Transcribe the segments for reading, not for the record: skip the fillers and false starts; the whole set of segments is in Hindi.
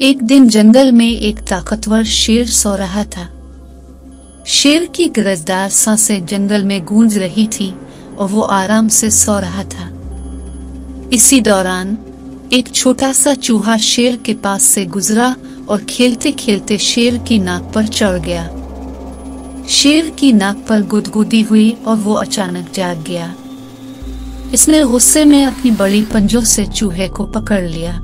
एक दिन जंगल में एक ताकतवर शेर सो रहा था। शेर की गरजदार सांसें जंगल में गूंज रही थी और वो आराम से सो रहा था। इसी दौरान एक छोटा सा चूहा शेर के पास से गुजरा और खेलते खेलते शेर की नाक पर चढ़ गया। शेर की नाक पर गुदगुदी हुई और वो अचानक जाग गया। इसने गुस्से में अपनी बड़ी पंजों से चूहे को पकड़ लिया।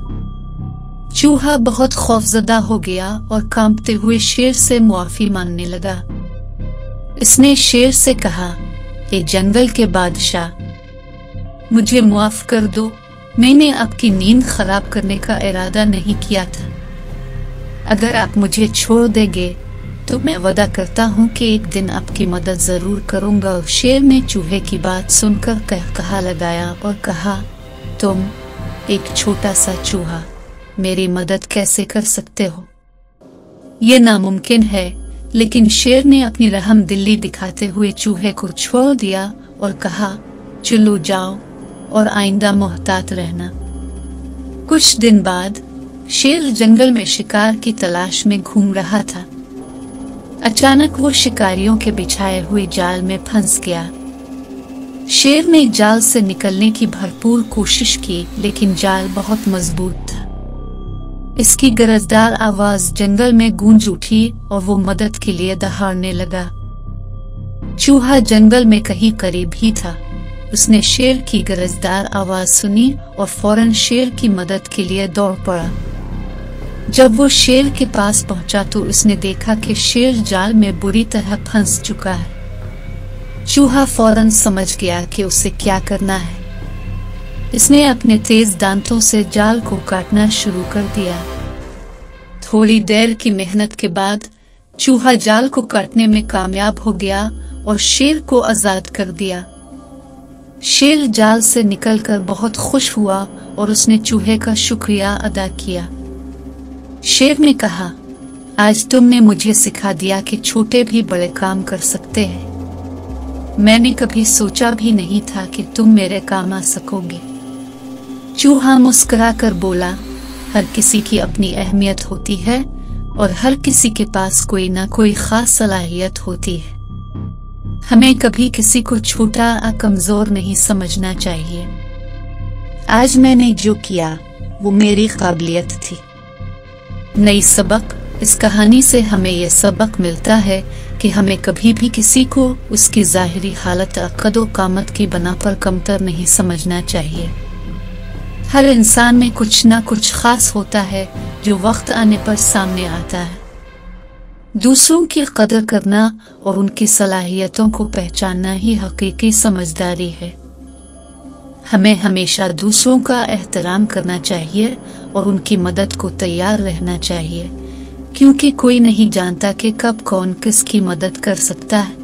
चूहा बहुत खौफजदा हो गया और कांपते हुए शेर से मुआफी मांगने लगा। इसने शेर से कहा, "ए जंगल के बादशाह, मुझे माफ कर दो, मैंने आपकी नींद खराब करने का इरादा नहीं किया था। अगर आप मुझे छोड़ देंगे तो मैं वादा करता हूँ कि एक दिन आपकी मदद जरूर करूँगा।" शेर ने चूहे की बात सुनकर कहा लगाया और कहा, "तुम एक छोटा सा चूहा मेरी मदद कैसे कर सकते हो? ये नामुमकिन है।" लेकिन शेर ने अपनी रहम दिली दिखाते हुए चूहे को छोड़ दिया और कहा, "चलो जाओ और आइंदा मोहतात रहना।" कुछ दिन बाद शेर जंगल में शिकार की तलाश में घूम रहा था। अचानक वो शिकारियों के बिछाए हुए जाल में फंस गया। शेर ने जाल से निकलने की भरपूर कोशिश की, लेकिन जाल बहुत मजबूत था। इसकी गरजदार आवाज जंगल में गूंज उठी और वो मदद के लिए दहाड़ने लगा। चूहा जंगल में कहीं करीब ही था। उसने शेर की गरजदार आवाज सुनी और फौरन शेर की मदद के लिए दौड़ पड़ा। जब वो शेर के पास पहुंचा तो उसने देखा कि शेर जाल में बुरी तरह फंस चुका है। चूहा फौरन समझ गया कि उसे क्या करना है। इसने अपने तेज दांतों से जाल को काटना शुरू कर दिया। थोड़ी देर की मेहनत के बाद चूहा जाल को काटने में कामयाब हो गया और शेर को आजाद कर दिया। शेर जाल से निकलकर बहुत खुश हुआ और उसने चूहे का शुक्रिया अदा किया। शेर ने कहा, "आज तुमने मुझे सिखा दिया कि छोटे भी बड़े काम कर सकते हैं। मैंने कभी सोचा भी नहीं था कि तुम मेरे काम आ सकोगे।" चूहा मुस्कुराकर बोला, "हर किसी की अपनी अहमियत होती है और हर किसी के पास कोई ना कोई खास सलाहियत होती है। हमें कभी किसी को छोटा या कमजोर नहीं समझना चाहिए। आज मैंने जो किया वो मेरी काबिलियत थी।" नई सबक: इस कहानी से हमें यह सबक मिलता है कि हमें कभी भी किसी को उसकी जाहिरी हालत या कदो कामत की बना पर कमतर नहीं समझना चाहिए। हर इंसान में कुछ ना कुछ खास होता है जो वक्त आने पर सामने आता है। दूसरों की कदर करना और उनकी सलाहियतों को पहचानना ही हकीकी समझदारी है। हमें हमेशा दूसरों का एहतराम करना चाहिए और उनकी मदद को तैयार रहना चाहिए, क्योंकि कोई नहीं जानता कि कब कौन किसकी मदद कर सकता है।